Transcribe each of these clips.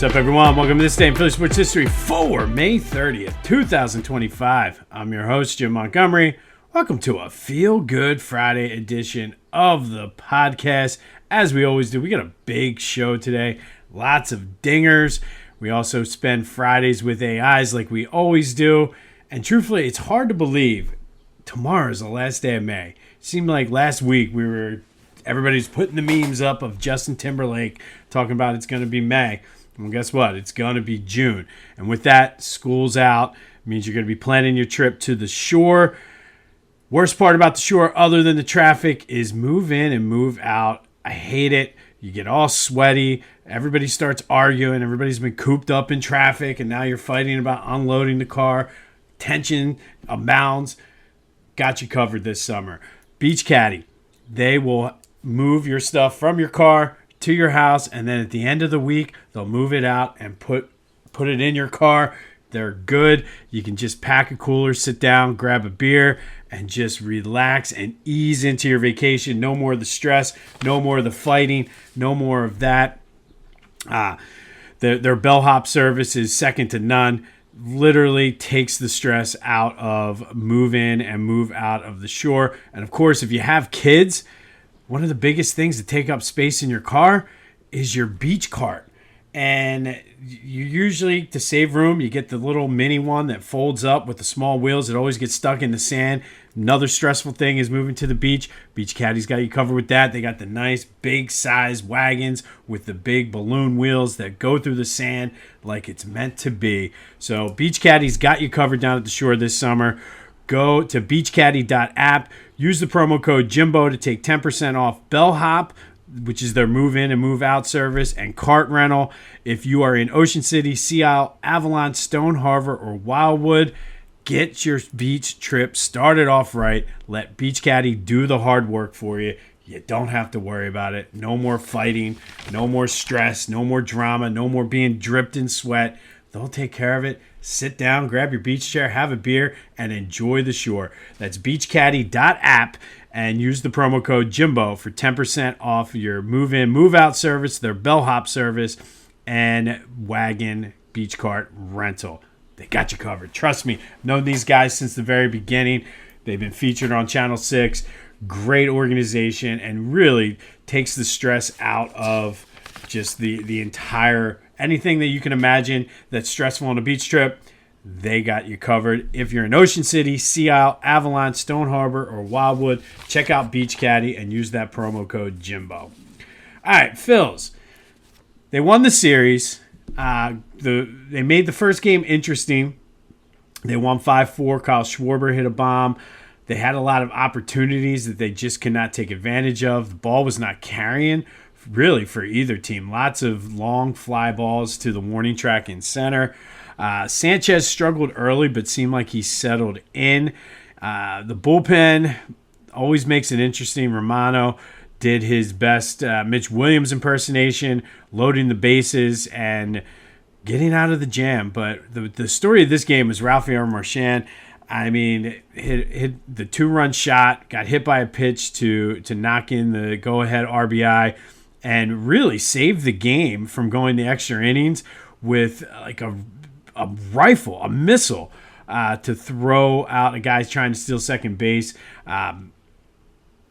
What's up, everyone? Welcome to this day in Philly sports history for May 30th, 2025. I'm your host, Jim Montgomery. Welcome to a Feel Good Friday edition of the podcast. As we always do, we got a big show today. Lots of dingers. We also spend Fridays with AIs like we always do. And truthfully, it's hard to believe tomorrow is the last day of May. It seemed like last week everybody's putting the memes up of Justin Timberlake talking about it's going to be May. Well, guess what? It's going to be June. And with that, school's out. It means you're going to be planning your trip to the shore. Worst part about the shore, other than the traffic, is move in and move out. I hate it. You get all sweaty. Everybody starts arguing. Everybody's been cooped up in traffic, and now you're fighting about unloading the car. Tension abounds. Got you covered this summer. Beach Caddy. They will move your stuff from your car to your house, and then at the end of the week, they'll move it out and put it in your car. They're good. You can just pack a cooler, sit down, grab a beer, and just relax and ease into your vacation. No more of the stress, no more of the fighting, no more of that. Their bellhop service is second to none. Literally takes the stress out of move in and move out of the shore. And of course, if you have kids, one of the biggest things to take up space in your car is your beach cart. And you usually, to save room, you get the little mini one that folds up with the small wheels. It always gets stuck in the sand. Another stressful thing is moving to the beach. Beach Caddy's got you covered with that. They got the nice big size wagons with the big balloon wheels that go through the sand like it's meant to be. So Beach Caddy's got you covered down at the shore this summer. Go to beachcaddy.app. Use the promo code Jimbo to take 10% off bellhop, which is their move-in and move-out service, and cart rental. If you are in Ocean City, Sea Isle, Avalon, Stone Harbor, or Wildwood, get your beach trip started off right. Let Beach Caddy do the hard work for you. You don't have to worry about it. No more fighting, no more stress, no more drama, no more being dripped in sweat. They'll take care of it. Sit down, grab your beach chair, have a beer, and enjoy the shore. That's beachcaddy.app, and use the promo code Jimbo for 10% off your move-in, move-out service, their bellhop service, and wagon beach cart rental. They got you covered. Trust me, I've known these guys since the very beginning. They've been featured on Channel 6. Great organization, and really takes the stress out of just the entire, anything that you can imagine that's stressful on a beach trip. They got you covered. If you're in Ocean City, Sea Isle, Avalon, Stone Harbor, or Wildwood, check out Beach Caddy and use that promo code Jimbo. All right, Phils. They won the series. They made the first game interesting. They won 5-4. Kyle Schwarber hit a bomb. They had a lot of opportunities that they just could not take advantage of. The ball was not carrying, really, for either team. Lots of long fly balls to the warning track in center. Sanchez struggled early, but seemed like he settled in. The bullpen always makes it interesting. Romano did his best Mitch Williams impersonation, loading the bases and getting out of the jam. But the story of this game is Rafael Marchand. I mean, hit the 2-run shot, got hit by a pitch to knock in the go-ahead RBI, and really saved the game from going the extra innings with like a rifle, a missile, to throw out a guy trying to steal second base. I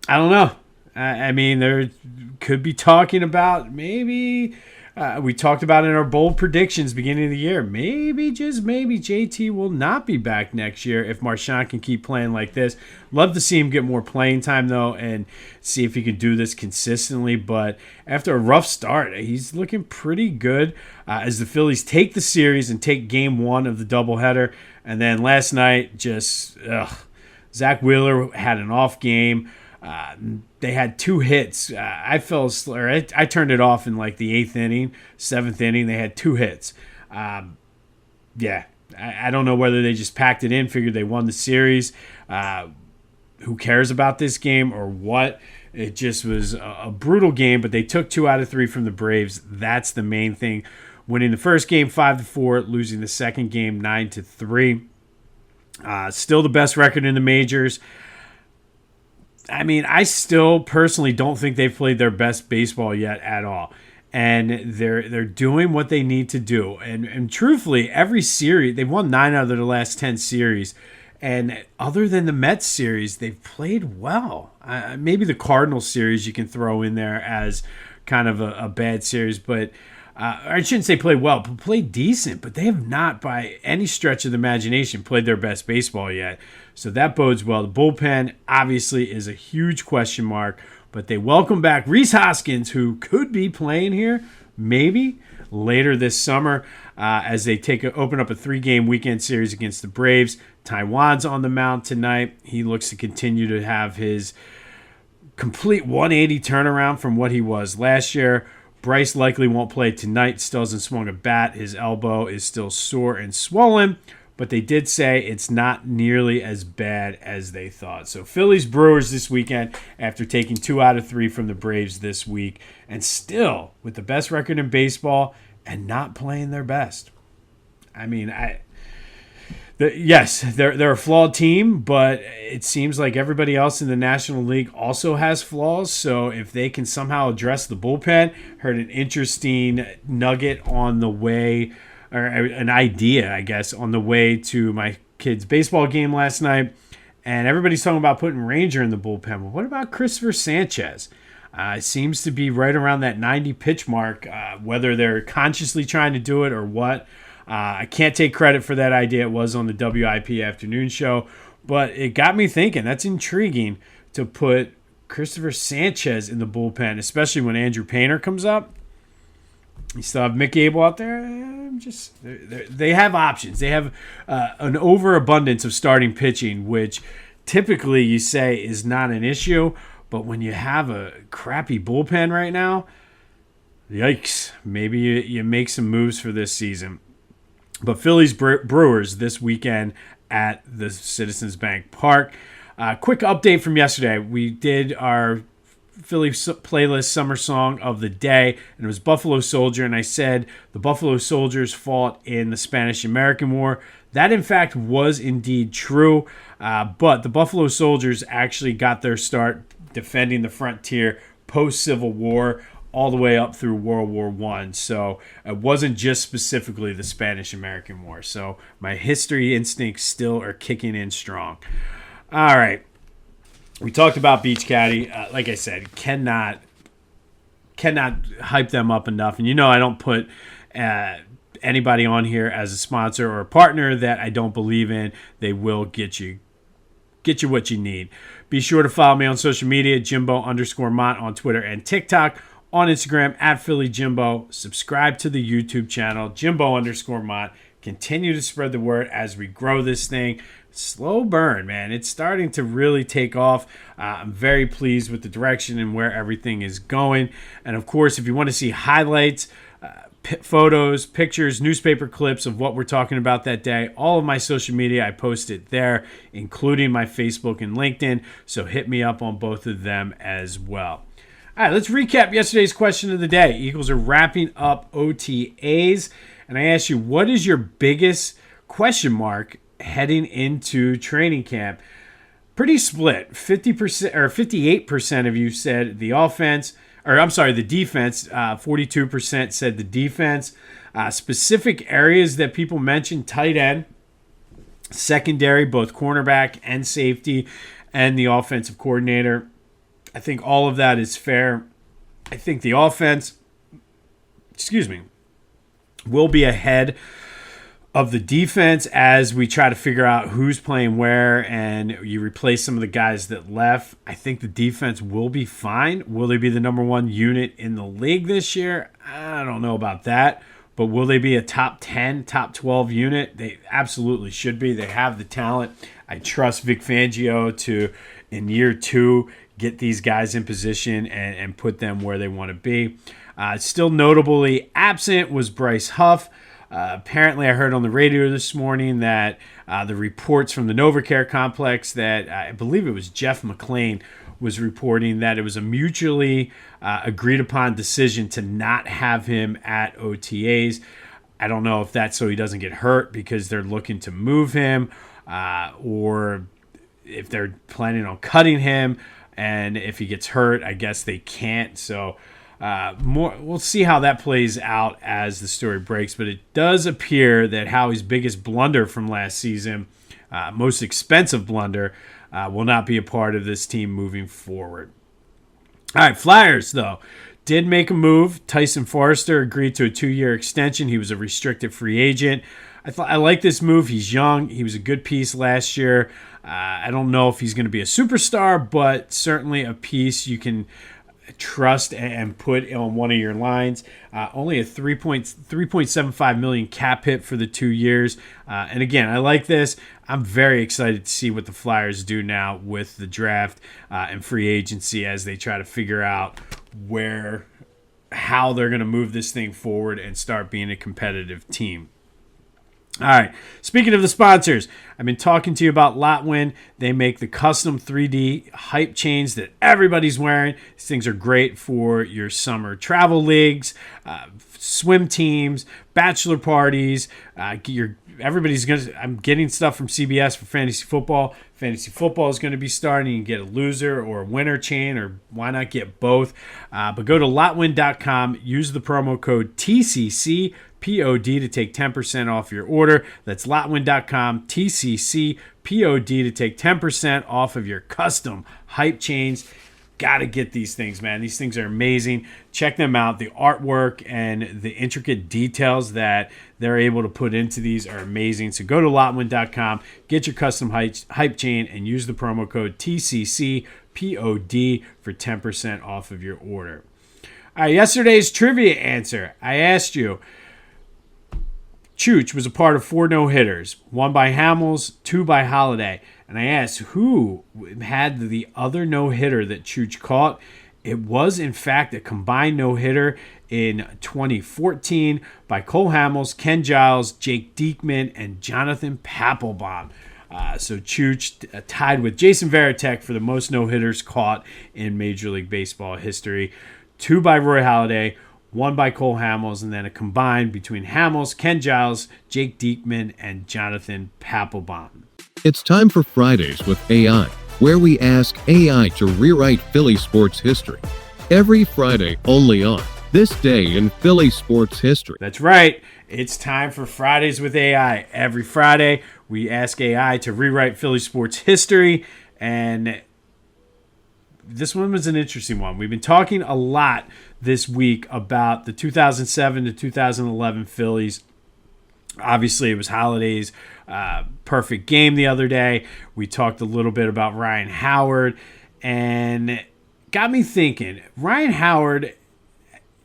don't know. I mean, there could be talking about maybe we talked about in our bold predictions beginning of the year. Maybe, just maybe, JT will not be back next year if Marchand can keep playing like this. Love to see him get more playing time, though, and see if he can do this consistently. But after a rough start, he's looking pretty good as the Phillies take the series and take game 1 of the doubleheader. And then last night, Zach Wheeler had an off game. They had 2 hits. I turned it off in like the 8th inning, 7th inning. They had 2 hits. I don't know whether they just packed it in, figured they won the series. Who cares about this game or what? It just was a brutal game, but they took 2 out of 3 from the Braves. That's the main thing. Winning the first game 5-4, losing the second game 9-3. Still the best record in the majors. I mean, I still personally don't think they've played their best baseball yet at all. and they're doing what they need to do. And truthfully, every series they've won 9 out of their last 10 series. And other than the Mets series, they've played well. Maybe the Cardinals series you can throw in there as kind of a bad series, but I shouldn't say played well, but played decent. But they have not, by any stretch of the imagination, played their best baseball yet. So that bodes well. The bullpen obviously is a huge question mark, but they welcome back Rhys Hoskins, who could be playing here maybe later this summer as they open up a 3-game weekend series against the Braves. Taiwan's on the mound tonight. He looks to continue to have his complete 180 turnaround from what he was last year. Bryce likely won't play tonight. Still hasn't swung a bat. His elbow is still sore and swollen, but they did say it's not nearly as bad as they thought. So Phillies Brewers this weekend after taking 2 out of 3 from the Braves this week, and still with the best record in baseball and not playing their best. I mean, yes, they're a flawed team, but it seems like everybody else in the National League also has flaws. So if they can somehow address the bullpen, heard an interesting nugget on the way, or an idea, I guess, on the way to my kid's baseball game last night. And everybody's talking about putting Ranger in the bullpen. Well, what about Christopher Sanchez? Seems to be right around that 90 pitch mark, whether they're consciously trying to do it or what. I can't take credit for that idea. It was on the WIP afternoon show, but it got me thinking. That's intriguing to put Christopher Sanchez in the bullpen, especially when Andrew Painter comes up. You still have Mick Abel out there. They have options. They have an overabundance of starting pitching, which typically you say is not an issue. But when you have a crappy bullpen right now, yikes. Maybe you make some moves for this season. But Phillies Brewers this weekend at the Citizens Bank Park. Quick update from yesterday. We did our Philly playlist summer song of the day, and it was Buffalo Soldier, and I said the Buffalo Soldiers fought in the Spanish-American War. That, in fact, was indeed true, but the Buffalo Soldiers actually got their start defending the frontier post-Civil War all the way up through World War I. So it wasn't just specifically the Spanish-American War. So my history instincts still are kicking in strong. All right. We talked about Beach Caddy. Like I said, cannot hype them up enough. And you know I don't put anybody on here as a sponsor or a partner that I don't believe in. They will get you what you need. Be sure to follow me on social media, Jimbo_Mott on Twitter and TikTok. On Instagram, at Philly Jimbo. Subscribe to the YouTube channel, Jimbo_Mott. Continue to spread the word as we grow this thing. Slow burn, man. It's starting to really take off. I'm very pleased with the direction and where everything is going. And of course, if you want to see highlights, photos, pictures, newspaper clips of what we're talking about that day, all of my social media, I post it there, including my Facebook and LinkedIn. So hit me up on both of them as well. All right, let's recap yesterday's question of the day. Eagles are wrapping up OTAs. And I asked you, what is your biggest question mark heading into training camp? Pretty split. 50% or 58% of you said the offense, or I'm sorry, the defense. 42% said the defense. Specific areas that people mentioned: tight end, secondary, both cornerback and safety, and the offensive coordinator. I think all of that is fair. I think the offense, will be ahead of the defense as we try to figure out who's playing where and you replace some of the guys that left. I think the defense will be fine. Will they be the number one unit in the league this year? I don't know about that. But will they be a top 10, top 12 unit? They absolutely should be. They have the talent. I trust Vic Fangio to, in year 2, get these guys in position and put them where they want to be. Still notably absent was Bryce Huff. Apparently, I heard on the radio this morning that the reports from the NovaCare complex that I believe it was Jeff McClain was reporting that it was a mutually agreed upon decision to not have him at OTAs. I don't know if that's so he doesn't get hurt because they're looking to move him or if they're planning on cutting him. And if he gets hurt, I guess they can't. So We'll see how that plays out as the story breaks, but it does appear that Howie's biggest blunder from last season, most expensive blunder, will not be a part of this team moving forward. All right, Flyers, though, did make a move. Tyson Forrester agreed to a 2-year extension. He was a restricted free agent. I like this move. He's young. He was a good piece last year. I don't know if he's going to be a superstar, but certainly a piece you can trust and put on one of your lines. Only a $3.75 million cap hit for the 2 years. And again, I like this. I'm very excited to see what the Flyers do now with the draft and free agency as they try to figure out how they're going to move this thing forward and start being a competitive team. All right, speaking of the sponsors, I've been talking to you about Lotwin. They make the custom 3D hype chains that everybody's wearing. These things are great for your summer travel leagues, swim teams, bachelor parties. I'm getting stuff from CBS for fantasy football. Fantasy football is going to be starting. You can get a loser or a winner chain, or why not get both? But go to lotwin.com, use the promo code TCC POD to take 10% off your order. That's lotwin.com, TCC POD to take 10% off of your custom hype chains. Got to get these things, man. These things are amazing. Check them out. The artwork and the intricate details that they're able to put into these are amazing. So go to lotwin.com, get your custom hype chain, and use the promo code TCC POD for 10% off of your order. All right, yesterday's trivia answer. I asked you, Chooch was a part of 4 no-hitters, 1 by Hamels, 2 by Holiday. And I asked who had the other no-hitter that Chooch caught. It was, in fact, a combined no-hitter in 2014 by Cole Hamels, Ken Giles, Jake Diekman, and Jonathan Papelbon. So Chooch tied with Jason Varitek for the most no-hitters caught in Major League Baseball history. 2 by Roy Halladay, 1 by Cole Hamels, and then a combined between Hamels, Ken Giles, Jake Diekman, and Jonathan Papelbon. It's time for Fridays with AI, where we ask AI to rewrite Philly sports history. Every Friday, only on This Day in Philly Sports History. That's right. It's time for Fridays with AI. Every Friday, we ask AI to rewrite Philly sports history, and this one was an interesting one. We've been talking a lot this week about the 2007 to 2011 Phillies. Obviously, it was Holiday's perfect game the other day. We talked a little bit about Ryan Howard, and got me thinking. Ryan Howard,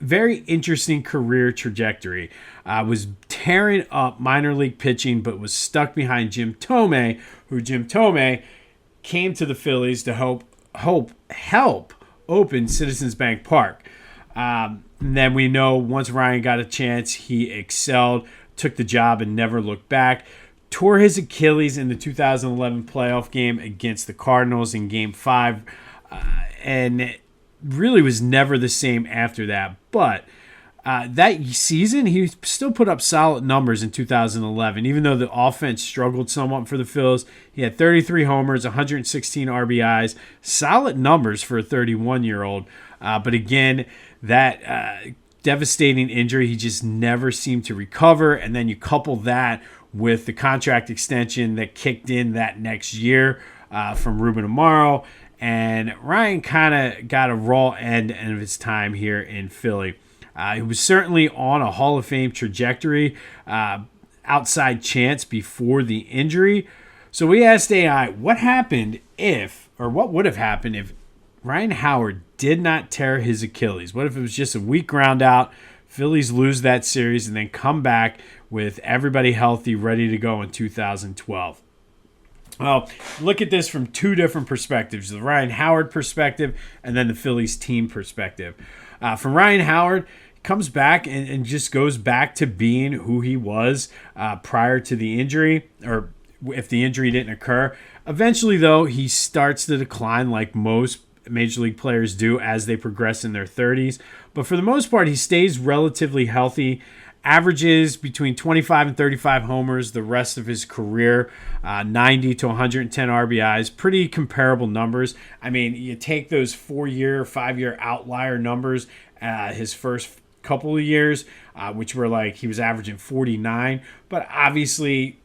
very interesting career trajectory. Was tearing up minor league pitching, but was stuck behind Jim Thome, who Jim Thome came to the Phillies to help open Citizens Bank Park. And then we know once Ryan got a chance, he excelled, took the job, and never looked back. Tore his Achilles in the 2011 playoff game against the Cardinals in Game 5, and really was never the same after that. But that season, he still put up solid numbers in 2011. Even though the offense struggled somewhat for the Phils, he had 33 homers, 116 RBIs, solid numbers for a 31-year-old. But again, that devastating injury, he just never seemed to recover. And then you couple that with the contract extension that kicked in that next year from Ruben Amaro, and Ryan kind of got a raw end of his time here in Philly. He was certainly on a Hall of Fame trajectory, outside chance before the injury. So we asked AI, what would have happened if Ryan Howard did not tear his Achilles? What if it was just a weak ground out, Phillies lose that series, and then come back with everybody healthy, ready to go in 2012? Well, look at this from 2 different perspectives, the Ryan Howard perspective and then the Phillies team perspective. From Ryan Howard, he comes back and just goes back to being who he was prior to the injury, or if the injury didn't occur. Eventually, though, he starts to decline like most Major League players do as they progress in their 30s. But for the most part, he stays relatively healthy Averages between 25 and 35 homers the rest of his career, 90 to 110 RBIs, pretty comparable numbers. I mean, you take those 4-year, 5-year outlier numbers, his first couple of years, which were like he was averaging 49, but obviously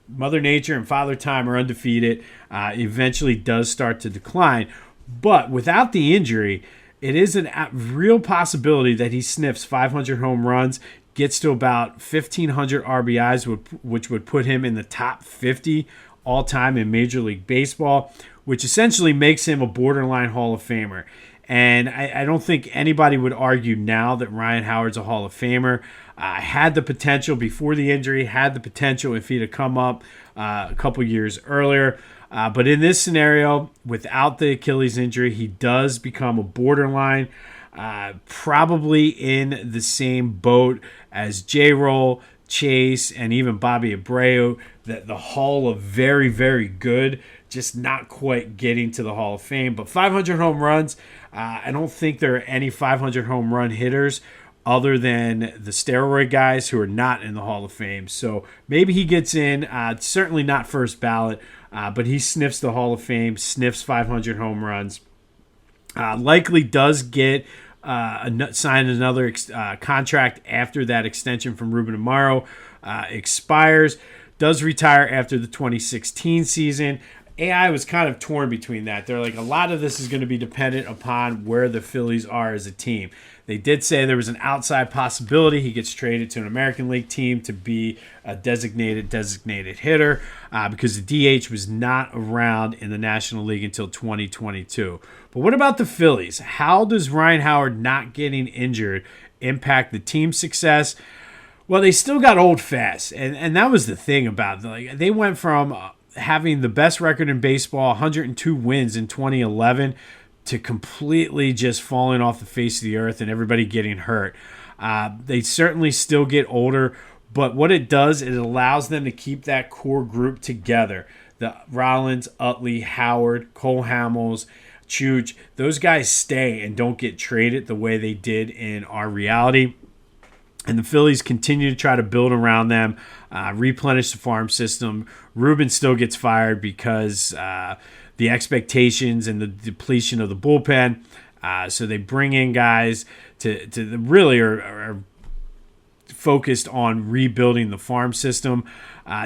Mother Nature and Father Time are undefeated. Eventually does start to decline, but without the injury, it is a real possibility that he sniffs 500 home runs, gets to about 1,500 RBIs, which would put him in the top 50 all-time in Major League Baseball, which essentially makes him a borderline Hall of Famer. And I don't think anybody would argue now that Ryan Howard's a Hall of Famer. Had the potential before the injury, had the potential if he'd have come up a couple years earlier. But in this scenario, without the Achilles injury, he does become a borderline, probably in the same boat as J-Roll, Chase, and even Bobby Abreu, the Hall of very, very good, just not quite getting to the Hall of Fame. But 500 home runs, I don't think there are any 500 home run hitters other than the steroid guys who are not in the Hall of Fame. So maybe he gets in, certainly not first ballot, but he sniffs the Hall of Fame, sniffs 500 home runs. Likely does get sign another contract after that extension from Ruben Amaro expires, does retire after the 2016 season. AI was kind of torn between that. They're like, a lot of this is going to be dependent upon where the Phillies are as a team. They did say there was an outside possibility he gets traded to an American League team to be a designated hitter because the DH was not around in the National League until 2022. But what about the Phillies? How does Ryan Howard not getting injured impact the team's success? Well, they still got old fast, and that was the thing about it. Like, they went from having the best record in baseball, 102 wins in 2011, to completely just falling off the face of the earth and everybody getting hurt. They certainly still get older, but what it does, it allows them to keep that core group together. The Rollins, Utley, Howard, Cole Hamels, Chooch, those guys stay and don't get traded the way they did in our reality. And the Phillies continue to try to build around them, replenish the farm system. Ruben still gets fired because the expectations and the depletion of the bullpen. So they bring in guys to really are focused on rebuilding the farm system.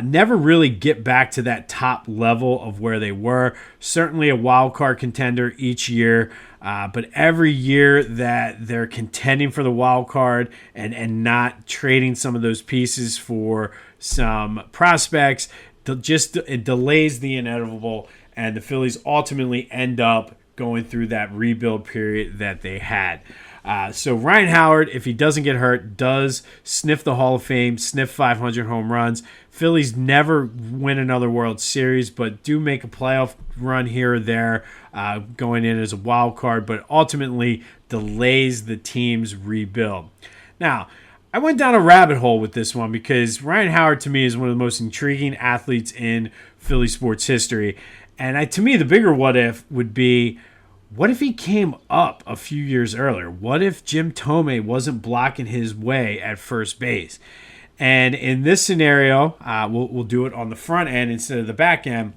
Never really get back to that top level of where they were. Certainly a wild card contender each year. But every year that they're contending for the wild card and not trading some of those pieces for some prospects, it delays the inevitable, and the Phillies ultimately end up going through that rebuild period that they had. So Ryan Howard, if he doesn't get hurt, does sniff the Hall of Fame, sniff 500 home runs. Phillies never win another World Series, but do make a playoff run here or there, going in as a wild card, but ultimately delays the team's rebuild. Now, I went down a rabbit hole with this one because Ryan Howard, to me, is one of the most intriguing athletes in Philly sports history. And to me, the bigger what if would be, what if he came up a few years earlier? What if Jim Thome wasn't blocking his way at first base? And in this scenario, we'll do it on the front end instead of the back end.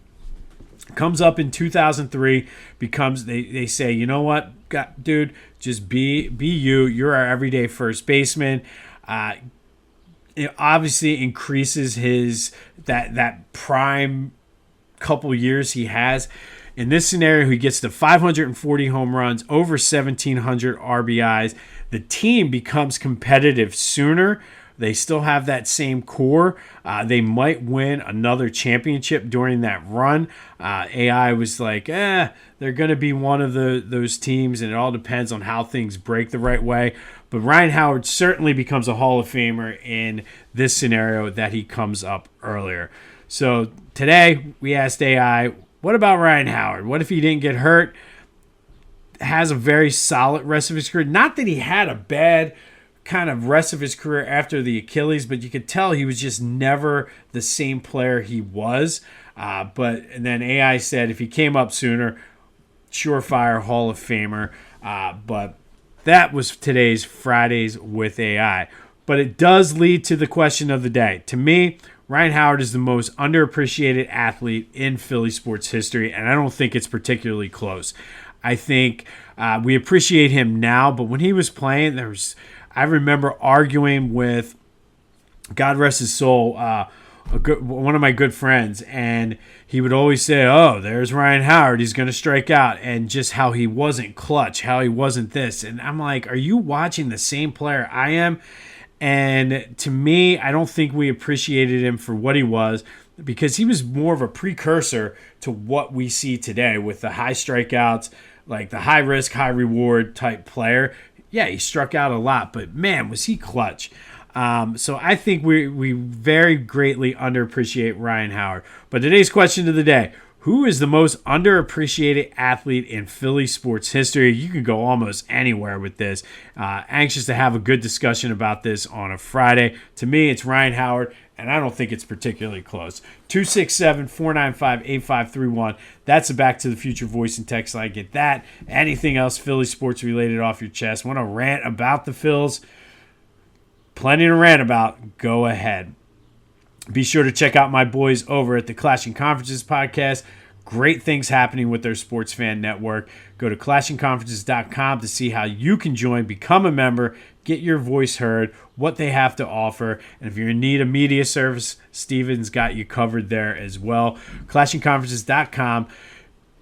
Comes up in 2003, becomes, they say, you know what, dude, just be you. You're our everyday first baseman. It obviously increases his that prime couple years he has. In this scenario, he gets to 540 home runs, over 1,700 RBIs. The team becomes competitive sooner. They still have that same core. They might win another championship during that run. AI was like, they're going to be one of those teams, and it all depends on how things break the right way. But Ryan Howard certainly becomes a Hall of Famer in this scenario that he comes up earlier. So today we asked AI, what about Ryan Howard? What if he didn't get hurt? Has a very solid rest of his career. Not that he had a bad kind of rest of his career after the Achilles, but you could tell he was just never the same player he was. And then AI said if he came up sooner, surefire Hall of Famer. But that was today's Fridays with AI. But it does lead to the question of the day. To me, Ryan Howard is the most underappreciated athlete in Philly sports history, and I don't think it's particularly close. I think we appreciate him now, but when he was playing, I remember arguing with, God rest his soul, one of my good friends, and he would always say, "Oh, there's Ryan Howard. He's going to strike out," and just how he wasn't clutch, how he wasn't this. And I'm like, are you watching the same player I am? And to me, I don't think we appreciated him for what he was, because he was more of a precursor to what we see today with the high strikeouts, like the high risk, high reward type player. Yeah, he struck out a lot, but man, was he clutch. So I think we very greatly underappreciate Ryan Howard. But today's question of the day: who is the most underappreciated athlete in Philly sports history? You can go almost anywhere with this. Anxious to have a good discussion about this on a Friday. To me, it's Ryan Howard, and I don't think it's particularly close. 267-495-8531. That's the Back to the Future voice and text line. Get that. Anything else Philly sports related off your chest? Want to rant about the Phils? Plenty to rant about. Go ahead. Be sure to check out my boys over at the Clashing Conferences podcast. Great things happening with their sports fan network. Go to clashingconferences.com to see how you can join, become a member, get your voice heard, what they have to offer. And if you're in need of media service, Steven's got you covered there as well. clashingconferences.com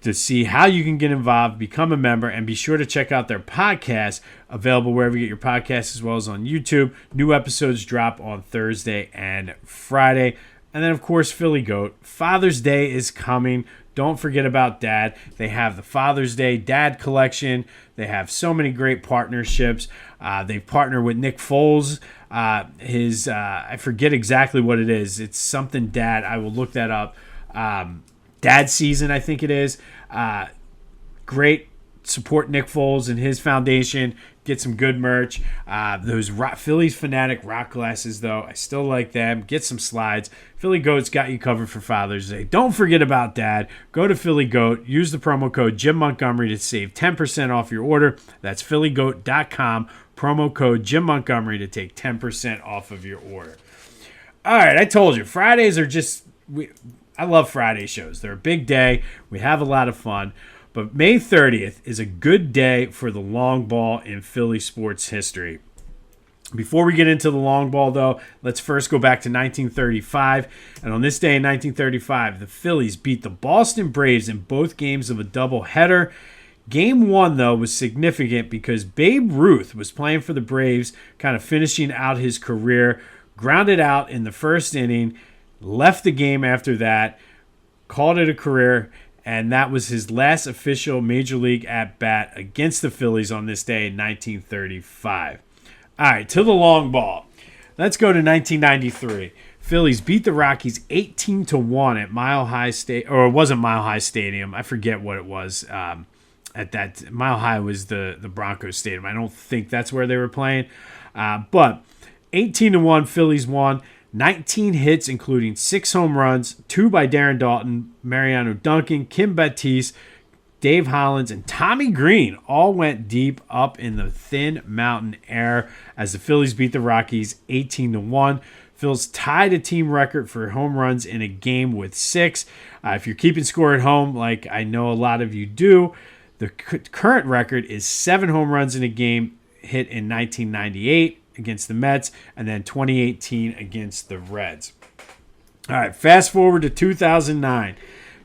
to see how you can get involved, become a member, and be sure to check out their podcast, available wherever you get your podcasts as well as on YouTube. New episodes drop on Thursday and Friday. And then, of course, Philly Goat. Father's Day is coming. Don't forget about Dad. They have the Father's Day Dad Collection. They have so many great partnerships. They've partnered with Nick Foles. I forget exactly what it is. It's something Dad. I will look that up. Dad Season, I think it is. Great. Support Nick Foles and his foundation. Get some good merch. Those Phillies Fanatic rock glasses, though, I still like them. Get some slides. Philly Goat's got you covered for Father's Day. Don't forget about Dad. Go to Philly Goat. Use the promo code Jim Montgomery to save 10% off your order. That's phillygoat.com. Promo code Jim Montgomery to take 10% off of your order. All right, I told you. Fridays are just... I love Friday shows. They're a big day. We have a lot of fun. But May 30th is a good day for the long ball in Philly sports history. Before we get into the long ball, though, let's first go back to 1935. And on this day in 1935, the Phillies beat the Boston Braves in both games of a doubleheader. Game 1, though, was significant because Babe Ruth was playing for the Braves, kind of finishing out his career, grounded out in the first inning, left the game after that, called it a career, and that was his last official Major League at-bat against the Phillies on this day in 1935. All right, to the long ball. Let's go to 1993. Phillies beat the Rockies 18-1 at Mile High State, or it wasn't Mile High Stadium. I forget what it was. At that, Mile High was the Broncos Stadium. I don't think that's where they were playing. But 18-1, Phillies won. 19 hits, including 6 home runs, 2 by Darren Dalton, Mariano Duncan, Kim Batiste, Dave Hollins, and Tommy Green all went deep up in the thin mountain air as the Phillies beat the Rockies 18-1. Phillies tied a team record for home runs in a game with 6. If you're keeping score at home, like I know a lot of you do, the current record is 7 home runs in a game hit in 1998 against the Mets, and then 2018 against the Reds. All right, fast forward to 2009.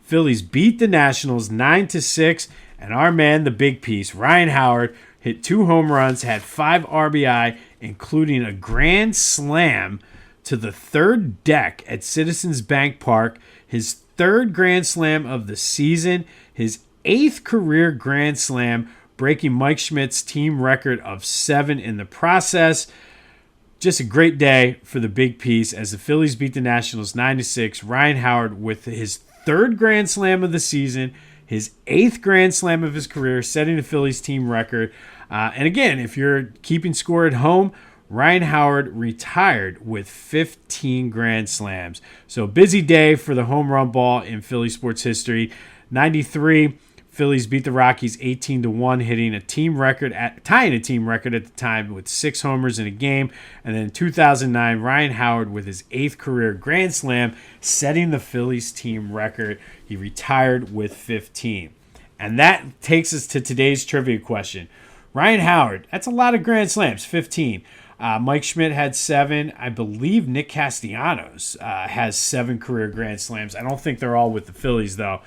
Phillies beat the Nationals 9-6, and our man, the big piece, Ryan Howard, hit 2 home runs, had 5 RBI, including a grand slam to the third deck at Citizens Bank Park, his 3rd grand slam of the season, his 8th career grand slam, breaking Mike Schmidt's team record of 7 in the process. Just a great day for the big piece as the Phillies beat the Nationals 9-6. Ryan Howard with his 3rd grand slam of the season, his 8th grand slam of his career, setting the Phillies team record. And again, if you're keeping score at home, Ryan Howard retired with 15 grand slams. So busy day for the home run ball in Philly sports history. 93. Phillies beat the Rockies 18-1, tying a team record at the time with 6 homers in a game. And then in 2009, Ryan Howard with his 8th career grand slam, setting the Phillies team record. He retired with 15. And that takes us to today's trivia question. Ryan Howard, that's a lot of grand slams, 15. Mike Schmidt had 7. I believe Nick Castellanos has 7 career grand slams. I don't think they're all with the Phillies, though.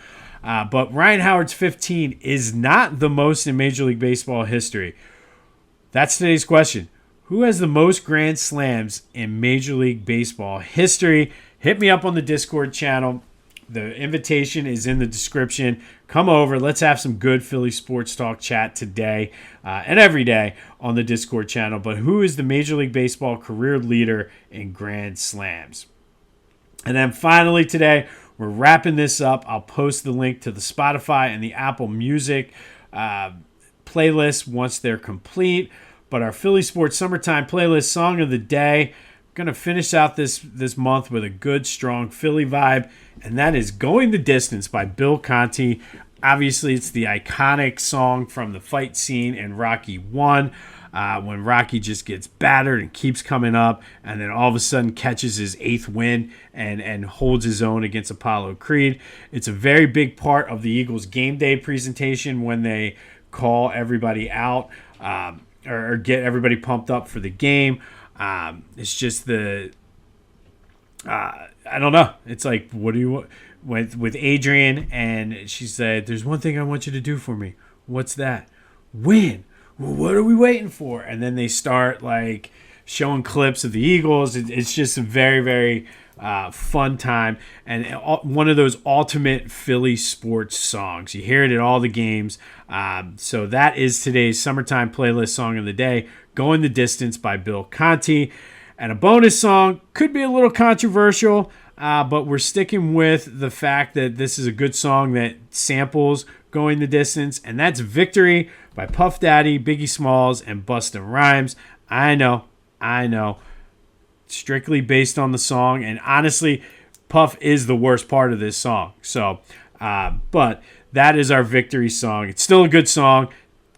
But Ryan Howard's 15 is not the most in Major League Baseball history. That's today's question. Who has the most grand slams in Major League Baseball history? Hit me up on the Discord channel. The invitation is in the description. Come over. Let's have some good Philly sports talk chat today and every day on the Discord channel. But who is the Major League Baseball career leader in grand slams? And then finally today, we're wrapping this up. I'll post the link to the Spotify and the Apple Music playlists once they're complete. But our Philly Sports Summertime Playlist Song of the Day, going to finish out this month with a good, strong Philly vibe, and that is Going the Distance by Bill Conti. Obviously, it's the iconic song from the fight scene in Rocky 1, when Rocky just gets battered and keeps coming up, and then all of a sudden catches his 8th win and holds his own against Apollo Creed. It's a very big part of the Eagles game day presentation when they call everybody out or get everybody pumped up for the game. It's just I don't know. It's like, what do you want? With Adrian, and she said, there's one thing I want you to do for me. What's that? Win. Well, what are we waiting for? And then they start like showing clips of the Eagles. It's just a very, very fun time, and one of those ultimate Philly sports songs. You hear it at all the games. So that is today's Summertime Playlist Song of the Day, Going the Distance by Bill Conti. And a bonus song could be a little controversial, but we're sticking with the fact that this is a good song that samples Going the Distance, and that's Victory by Puff Daddy, Biggie Smalls, and Busta Rhymes. I know. Strictly based on the song, and honestly, Puff is the worst part of this song. So, but that is our Victory song. It's still a good song.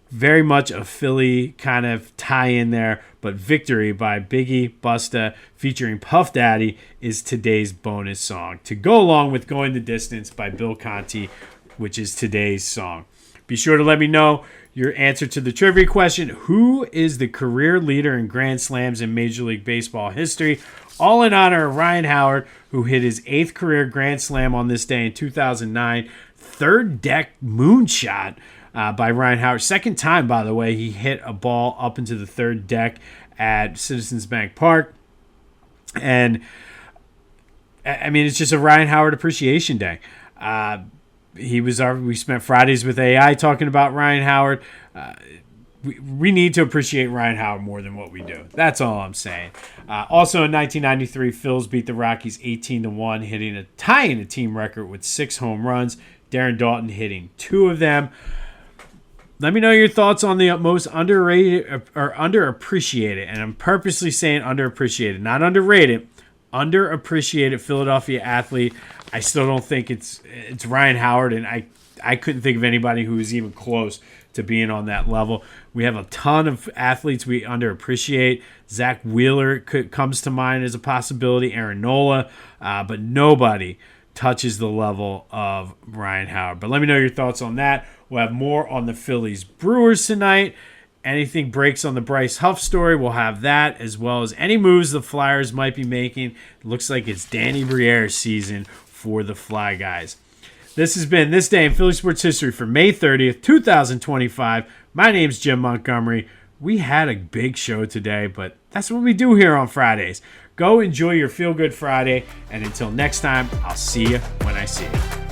Very much a Philly kind of tie-in there, but Victory by Biggie, Busta, featuring Puff Daddy is today's bonus song to go along with Going the Distance by Bill Conti, which is today's song. Be sure to let me know your answer to the trivia question. Who is the career leader in grand slams in Major League Baseball history? All in honor of Ryan Howard, who hit his 8th career grand slam on this day in 2009. Third deck moonshot by Ryan Howard. Second time, by the way, he hit a ball up into the third deck at Citizens Bank Park. And, I mean, it's just a Ryan Howard appreciation day. We spent Fridays with AI talking about Ryan Howard. We need to appreciate Ryan Howard more than what we do. That's all I'm saying. Also in 1993, Phils beat the Rockies 18-1, tying a team record with 6 home runs. Darren Dalton hitting 2 of them. Let me know your thoughts on the most underrated or underappreciated, and I'm purposely saying underappreciated, not underrated, underappreciated Philadelphia athlete. I still don't think it's Ryan Howard, and I couldn't think of anybody who was even close to being on that level. We have a ton of athletes we underappreciate. Zach Wheeler comes to mind as a possibility, Aaron Nola, but nobody touches the level of Ryan Howard. But let me know your thoughts on that. We'll have more on the Phillies Brewers tonight. Anything breaks on the Bryce Huff story, we'll have that, as well as any moves the Flyers might be making. It looks like it's Danny Briere's season for the Fly Guys. This has been This Day in Philly Sports History for May 30th, 2025. My name's Jim Montgomery. We had a big show today, but that's what we do here on Fridays. Go enjoy your Feel Good Friday, and until next time, I'll see you when I see you.